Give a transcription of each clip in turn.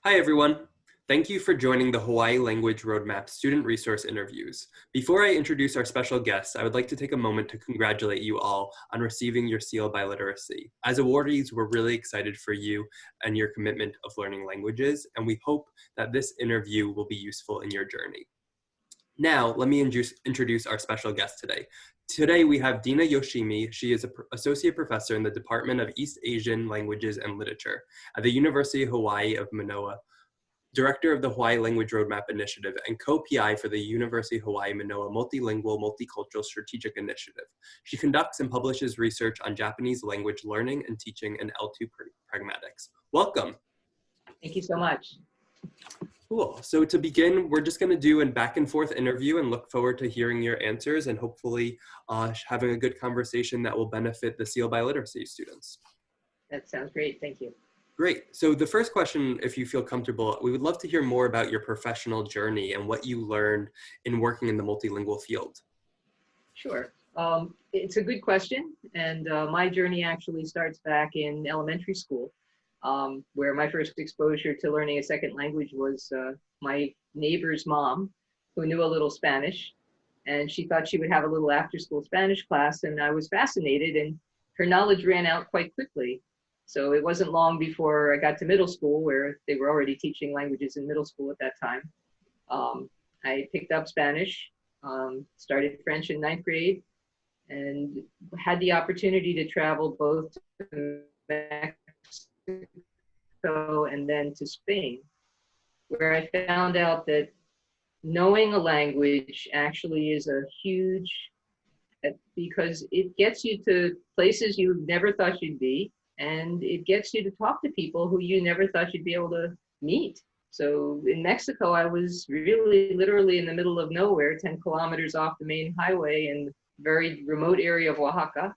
Hi, everyone. Thank you for joining the Hawai'i Language Roadmap Student Resource Interviews. Before I introduce our special guests, I would like to take a moment to congratulate you all on receiving your seal by literacy. As awardees, we're really excited for you and your commitment of learning languages, and we hope that this interview will be useful in your journey. Now, let me introduce our special guest today. Today, we have Dina Yoshimi. She is an associate professor in the Department of East Asian Languages and Literature at the University of Hawaii of Manoa, director of the Hawai'i Language Roadmap Initiative, and co-PI for the University of Hawaii Manoa Multilingual Multicultural Strategic Initiative. She conducts and publishes research on Japanese language learning and teaching and L2 pragmatics. Welcome. Thank you so much. Cool. So to begin, we're just going to do a back and forth interview and look forward to hearing your answers and hopefully having a good conversation that will benefit the Seal by Literacy students. That sounds great. Thank you. Great. So the first question, if you feel comfortable, we would love to hear more about your professional journey and what you learned in working in the multilingual field. Sure. It's a good question. And my journey actually starts back in elementary school, where my first exposure to learning a second language was my neighbor's mom, who knew a little Spanish. And she thought she would have a little after-school Spanish class. And I was fascinated, and her knowledge ran out quite quickly. So it wasn't long before I got to middle school, where they were already teaching languages in middle school at that time. I picked up Spanish, started French in 9th grade, and had the opportunity to travel both to Mexico and then to Spain, where I found out that knowing a language actually is a huge, because it gets you to places you never thought you'd be. And it gets you to talk to people who you never thought you'd be able to meet. So in Mexico, I was really literally in the middle of nowhere, 10 kilometers off the main highway in a very remote area of Oaxaca.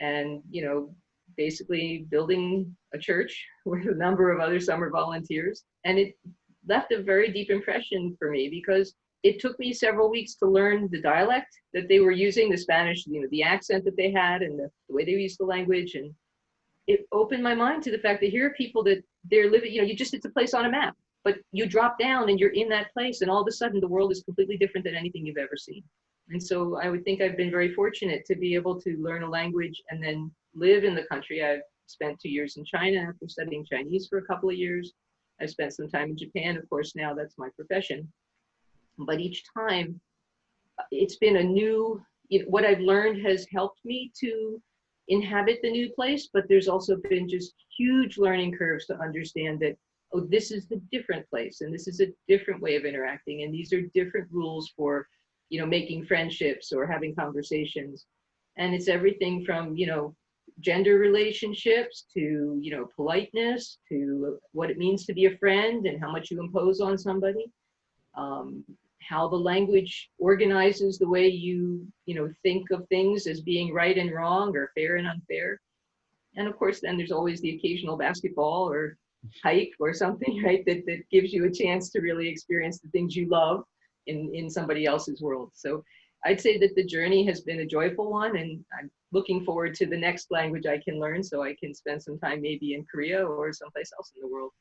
And, you know, basically building a church with a number of other summer volunteers. And it left a very deep impression for me because it took me several weeks to learn the dialect that they were using, the Spanish, you know, the accent that they had and the way they used the language. And it opened my mind to the fact that here are people that they're living, you know, it's a place on a map, but you drop down and you're in that place and all of a sudden the world is completely different than anything you've ever seen. And so I would think I've been very fortunate to be able to learn a language and then live in the country. I've spent 2 years in China after studying Chinese for a couple of years. I've spent some time in Japan, of course, now that's my profession. But each time it's been a new, what I've learned has helped me to inhabit the new place, but there's also been just huge learning curves to understand that, oh, this is a different place and this is a different way of interacting and these are different rules for, you know, making friendships or having conversations. And it's everything from, you know, gender relationships to, you know, politeness to what it means to be a friend and how much you impose on somebody. How the language organizes the way you know, think of things as being right and wrong or fair and unfair. And of course, then there's always the occasional basketball or hike or something, right, that gives you a chance to really experience the things you love in somebody else's world. So I'd say that the journey has been a joyful one, and I'm looking forward to the next language I can learn so I can spend some time maybe in Korea or someplace else in the world.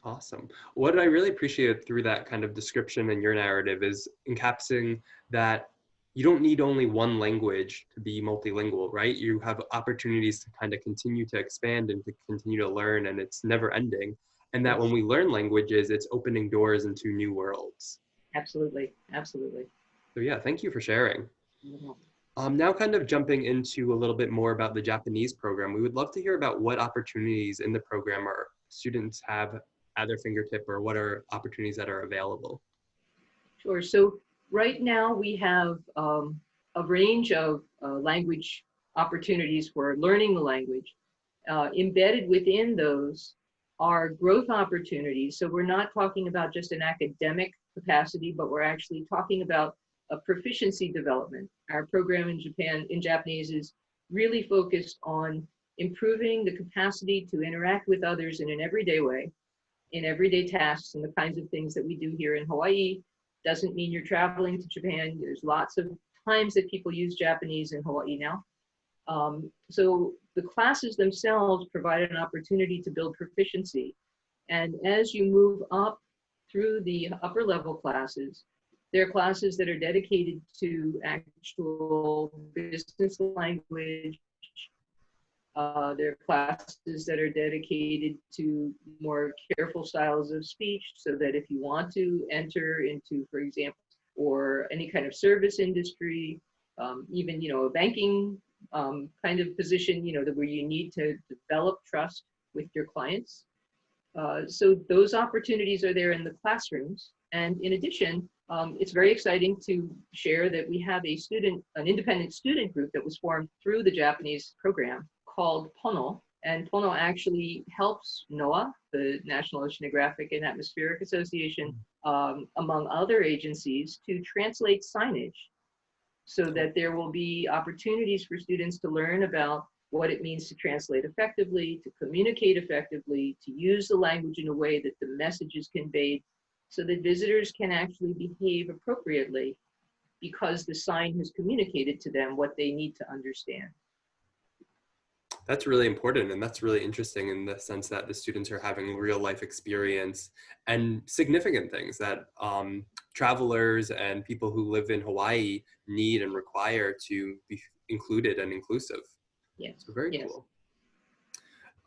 Awesome. What I really appreciated through that kind of description in your narrative is encapsulating that you don't need only one language to be multilingual, right? You have opportunities to kind of continue to expand and to continue to learn, and it's never ending. And that when we learn languages, it's opening doors into new worlds. Absolutely. Absolutely. So yeah, thank you for sharing. Mm-hmm. Now kind of jumping into a little bit more about the Japanese program, we would love to hear about what opportunities in the program our students have at their fingertip, or what are opportunities that are available? Sure. So right now we have a range of language opportunities for learning the language. Embedded within those are growth opportunities. So we're not talking about just an academic capacity, but we're actually talking about a proficiency development. Our program in Japanese is really focused on improving the capacity to interact with others in an everyday way, in everyday tasks and the kinds of things that we do here in Hawaii. Doesn't mean you're traveling to Japan. There's lots of times that people use Japanese in Hawaii now. So the classes themselves provide an opportunity to build proficiency. And as you move up through the upper level classes, there are classes that are dedicated to actual business language. There are classes that are dedicated to more careful styles of speech, so that if you want to enter into, for example, or any kind of service industry, even, a banking kind of position, where you need to develop trust with your clients. So those opportunities are there in the classrooms. And in addition, it's very exciting to share that we have an independent student group that was formed through the Japanese program called Pono. And Pono actually helps NOAA, the National Oceanographic and Atmospheric Association, among other agencies, to translate signage so that there will be opportunities for students to learn about what it means to translate effectively, to communicate effectively, to use the language in a way that the message is conveyed so that visitors can actually behave appropriately because the sign has communicated to them what they need to understand. That's really important, and that's really interesting in the sense that the students are having real life experience and significant things that travelers and people who live in Hawaii need and require to be included and inclusive. Yes. So very Yes. cool.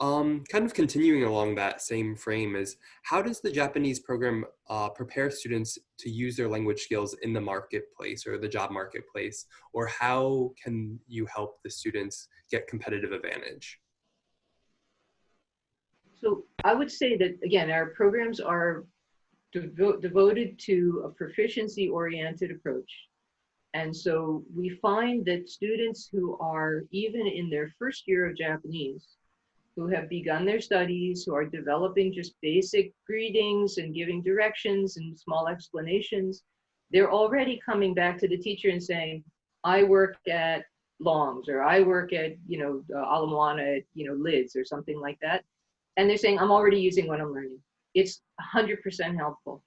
Kind of continuing along that same frame is, how does the Japanese program prepare students to use their language skills in the marketplace or the job marketplace? Or how can you help the students get competitive advantage? So I would say that, again, our programs are devoted to a proficiency-oriented approach. And so we find that students who are even in their first year of Japanese, who have begun their studies, who are developing just basic greetings and giving directions and small explanations, they're already coming back to the teacher and saying, I work at Long's, or I work at, i-Mānoa at, Lids, or something like that. And they're saying, I'm already using what I'm learning. It's 100% helpful.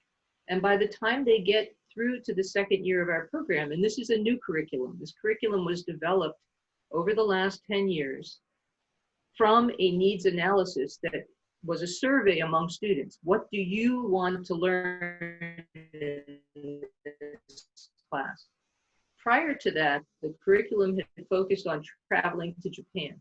And by the time they get through to the second year of our program, and this is a new curriculum. This curriculum was developed over the last 10 years from a needs analysis that was a survey among students. What do you want to learn in this class? Prior to that, the curriculum had focused on traveling to Japan.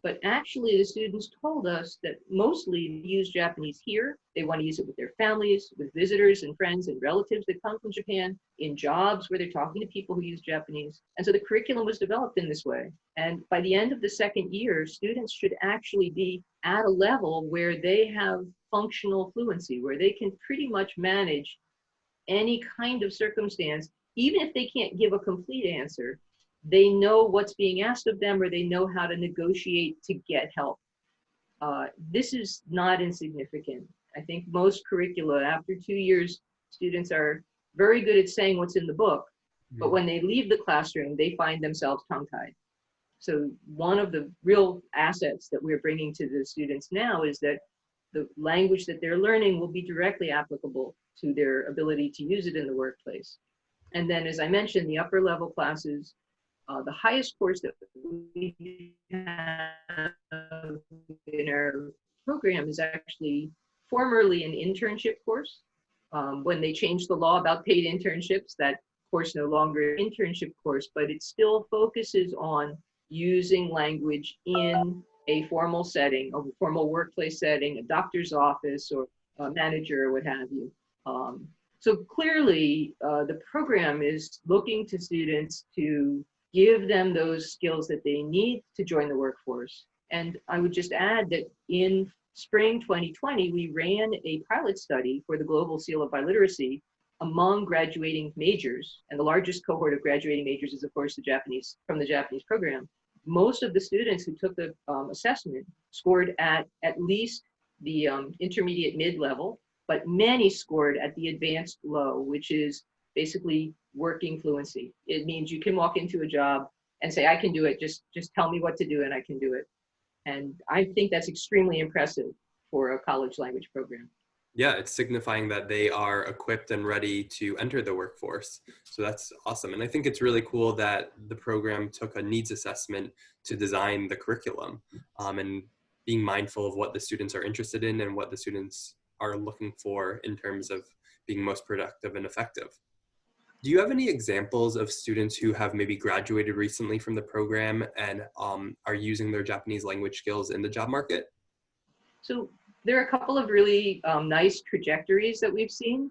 But actually, the students told us that mostly they use Japanese here. They want to use it with their families, with visitors and friends and relatives that come from Japan, in jobs where they're talking to people who use Japanese. And so the curriculum was developed in this way. And by the end of the second year, students should actually be at a level where they have functional fluency, where they can pretty much manage any kind of circumstance, even if they can't give a complete answer. They know what's being asked of them, or they know how to negotiate to get help. This is not insignificant. I think most curricula, after 2 years, students are very good at saying what's in the book, but when they leave the classroom, they find themselves tongue-tied. So one of the real assets that we're bringing to the students now is that the language that they're learning will be directly applicable to their ability to use it in the workplace. And then, as I mentioned, the upper level classes, the highest course that we have in our program is actually formerly an internship course. When they changed the law about paid internships, that course no longer an internship course, but it still focuses on using language in a formal setting, a formal workplace setting, a doctor's office, or a manager, or what have you. So clearly, the program is looking to students to give them those skills that they need to join the workforce. And I would just add that in spring 2020, we ran a pilot study for the Global Seal of Biliteracy among graduating majors. And the largest cohort of graduating majors is, of course, from the Japanese program. Most of the students who took the assessment scored at least the intermediate mid-level, but many scored at the advanced low, which is basically working fluency. It means you can walk into a job and say, I can do it, just tell me what to do and I can do it. And I think that's extremely impressive for a college language program. Yeah, it's signifying that they are equipped and ready to enter the workforce. So that's awesome. And I think it's really cool that the program took a needs assessment to design the curriculum. And being mindful of what the students are interested in and what the students are looking for in terms of being most productive and effective. Do you have any examples of students who have maybe graduated recently from the program and are using their Japanese language skills in the job market? So there are a couple of really nice trajectories that we've seen.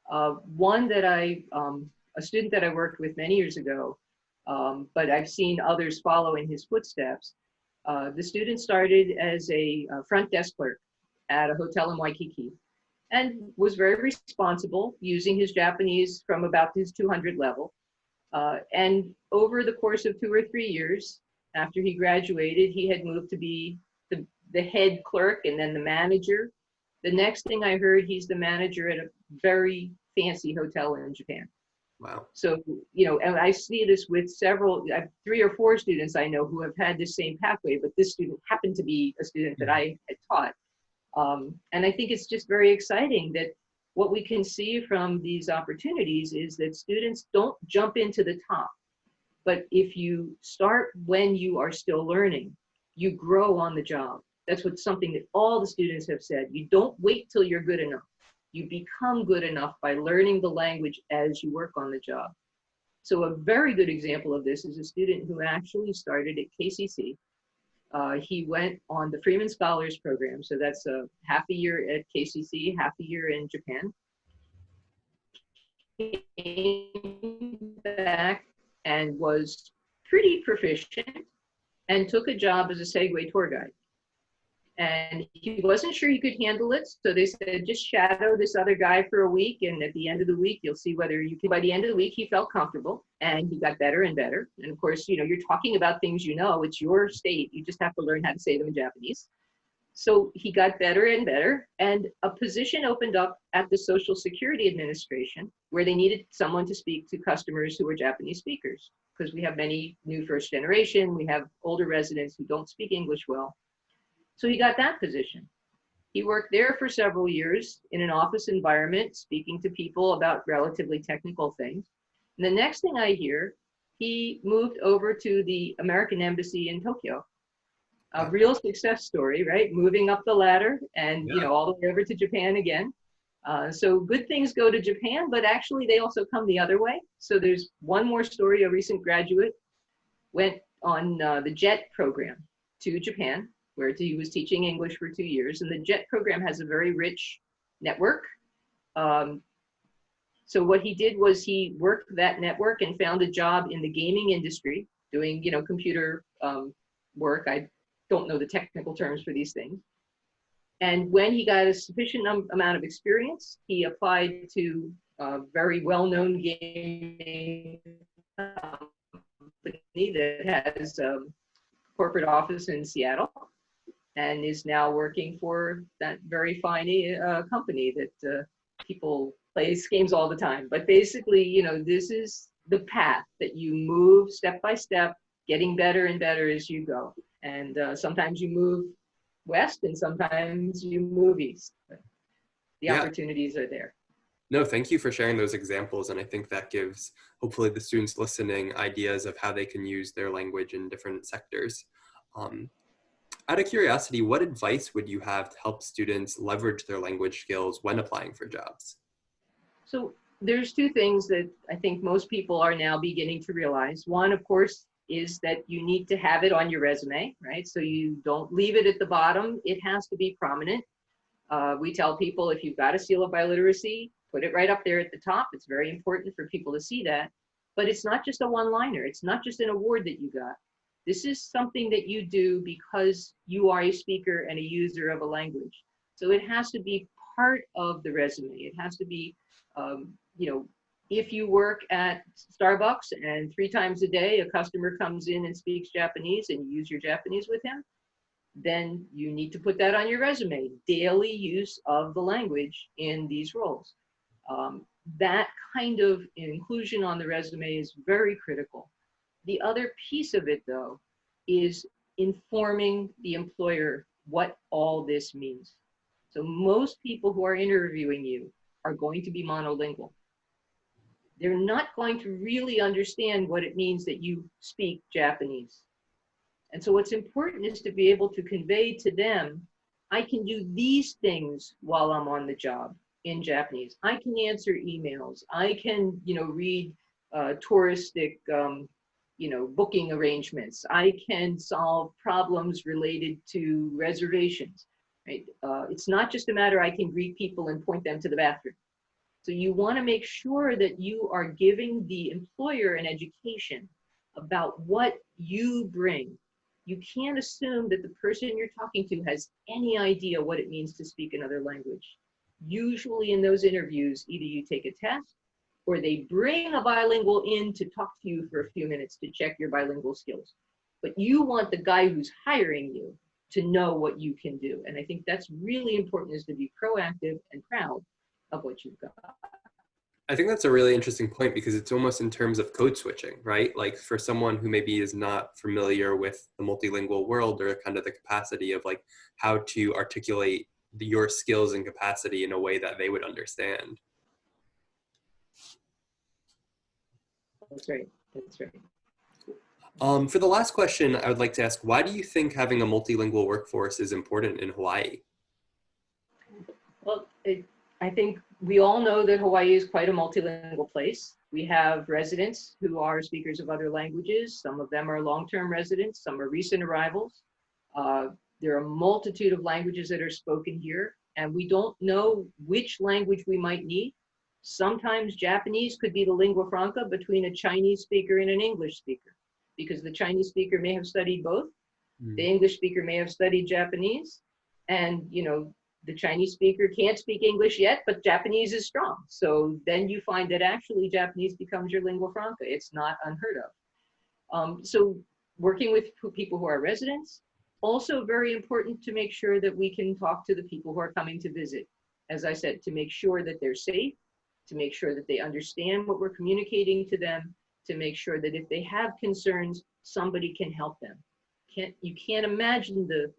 One that a student that I worked with many years ago, but I've seen others follow in his footsteps. The student started as a front desk clerk at a hotel in Waikiki and was very responsible, using his Japanese from about his 200 level. And over the course of 2 or 3 years, after he graduated, he had moved to be the head clerk and then the manager. The next thing I heard, he's the manager at a very fancy hotel in Japan. Wow. So, and I see this with several, I have 3 or 4 students I know who have had this same pathway, but this student happened to be a student that I had taught. And I think it's just very exciting that what we can see from these opportunities is that students don't jump into the top, but if you start when you are still learning, you grow on the job. That's something that all the students have said. You don't wait till you're good enough. You become good enough by learning the language as you work on the job. So a very good example of this is a student who actually started at KCC. He went on the Freeman Scholars Program. So that's a half a year at KCC, half a year in Japan. Came back and was pretty proficient and took a job as a Segway tour guide. And he wasn't sure he could handle it. So they said, just shadow this other guy for a week. And at the end of the week, you'll see whether you can. By the end of the week, he felt comfortable and he got better and better. And of course, you're talking about things, it's your state. You just have to learn how to say them in Japanese. So he got better and better. And a position opened up at the Social Security Administration where they needed someone to speak to customers who were Japanese speakers, because we have many new first generation. We have older residents who don't speak English well. So he got that position. He worked there for several years in an office environment, speaking to people about relatively technical things. And the next thing I hear, he moved over to the American Embassy in Tokyo. A real success story, right? Moving up the ladder and, all the way over to Japan again. So good things go to Japan, but actually they also come the other way. So there's one more story. A recent graduate went on the JET program to Japan, where he was teaching English for 2 years. And the JET program has a very rich network. So what he did was he worked that network and found a job in the gaming industry, doing, computer work. I don't know the technical terms for these things. And when he got a sufficient amount of experience, he applied to a very well-known gaming company that has a corporate office in Seattle, and is now working for that very fine company that people play games all the time. But basically, this is the path that you move step by step, getting better and better as you go. And sometimes you move west and sometimes you move east. But the opportunities are there. No, thank you for sharing those examples. And I think that gives, hopefully, the students listening ideas of how they can use their language in different sectors. Out of curiosity, what advice would you have to help students leverage their language skills when applying for jobs? So there's 2 things that I think most people are now beginning to realize. One, of course, is that you need to have it on your resume, right? So you don't leave it at the bottom. It has to be prominent. We tell people, if you've got a seal of biliteracy, put it right up there at the top. It's very important for people to see that. But it's not just a one-liner. It's not just an award that you got. This is something that you do because you are a speaker and a user of a language. So it has to be part of the resume. It has to be, if you work at Starbucks and 3 times a day a customer comes in and speaks Japanese and you use your Japanese with him, then you need to put that on your resume. Daily use of the language in these roles. That kind of inclusion on the resume is very critical. The other piece of it, though, is informing the employer what all this means. So most people who are interviewing you are going to be monolingual. They're not going to really understand what it means that you speak Japanese. And so what's important is to be able to convey to them, I can do these things while I'm on the job in Japanese. I can answer emails. I can, read touristic, booking arrangements. I can solve problems related to reservations. Right? It's not just a matter I can greet people and point them to the bathroom. So you want to make sure that you are giving the employer an education about what you bring. You can't assume that the person you're talking to has any idea what it means to speak another language. Usually in those interviews, either you take a test or they bring a bilingual in to talk to you for a few minutes to check your bilingual skills. But you want the guy who's hiring you to know what you can do. And I think that's really important, is to be proactive and proud of what you've got. I think that's a really interesting point, because it's almost in terms of code switching, right? Like for someone who maybe is not familiar with the multilingual world, or kind of the capacity of like how to articulate your skills and capacity in a way that they would understand. That's right. That's right. For the last question, I would like to ask, why do you think having a multilingual workforce is important in Hawaii? Well, I think we all know that Hawaii is quite a multilingual place. We have residents who are speakers of other languages. Some of them are long-term residents, some are recent arrivals. There are a multitude of languages that are spoken here, and we don't know which language we might need. Sometimes Japanese could be the lingua franca between a Chinese speaker and an English speaker, because the Chinese speaker may have studied both. The English speaker may have studied Japanese, and the Chinese speaker can't speak English yet, but Japanese is strong. So then you find that actually Japanese becomes your lingua franca. It's not unheard of. So working with people who are residents, also very important to make sure that we can talk to the people who are coming to visit. As I said, to make sure that they're safe, to make sure that they understand what we're communicating to them, to make sure that if they have concerns, somebody can help them. You can't imagine the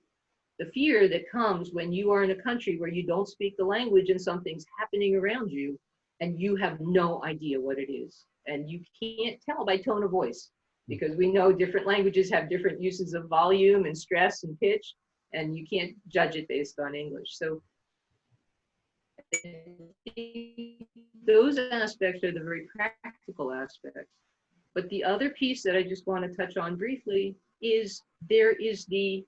fear that comes when you are in a country where you don't speak the language and something's happening around you and you have no idea what it is. And you can't tell by tone of voice, because we know different languages have different uses of volume and stress and pitch, and you can't judge it based on English. So those aspects are the very practical aspects. But the other piece that I just want to touch on briefly is there is the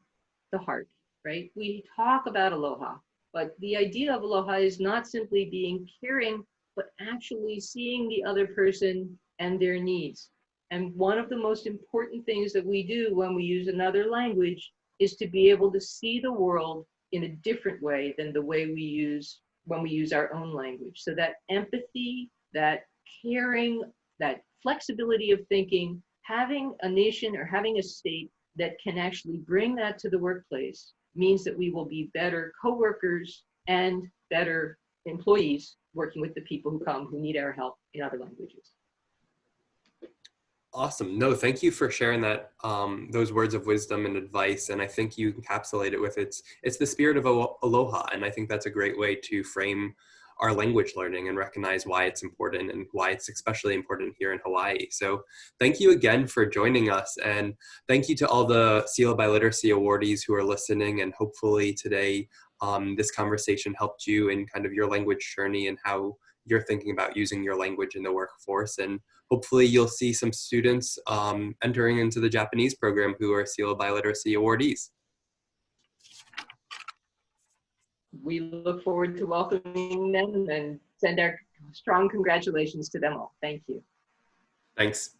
heart. Right? We talk about aloha, but the idea of aloha is not simply being caring, but actually seeing the other person and their needs. And one of the most important things that we do when we use another language is to be able to see the world in a different way than the way we use when we use our own language. So that empathy, that caring, that flexibility of thinking, having a nation or having a state that can actually bring that to the workplace means that we will be better coworkers and better employees working with the people who come who need our help in other languages. Awesome. No, thank you for sharing that, those words of wisdom and advice. And I think you encapsulate it with it's the spirit of aloha. And I think that's a great way to frame our language learning and recognize why it's important and why it's especially important here in Hawaii. So thank you again for joining us. And thank you to all the Seal by Literacy awardees who are listening. And hopefully today, this conversation helped you in kind of your language journey and how you're thinking about using your language in the workforce. And hopefully you'll see some students entering into the Japanese program who are Seal by Literacy awardees. We look forward to welcoming them and send our strong congratulations to them all. Thank you. Thanks.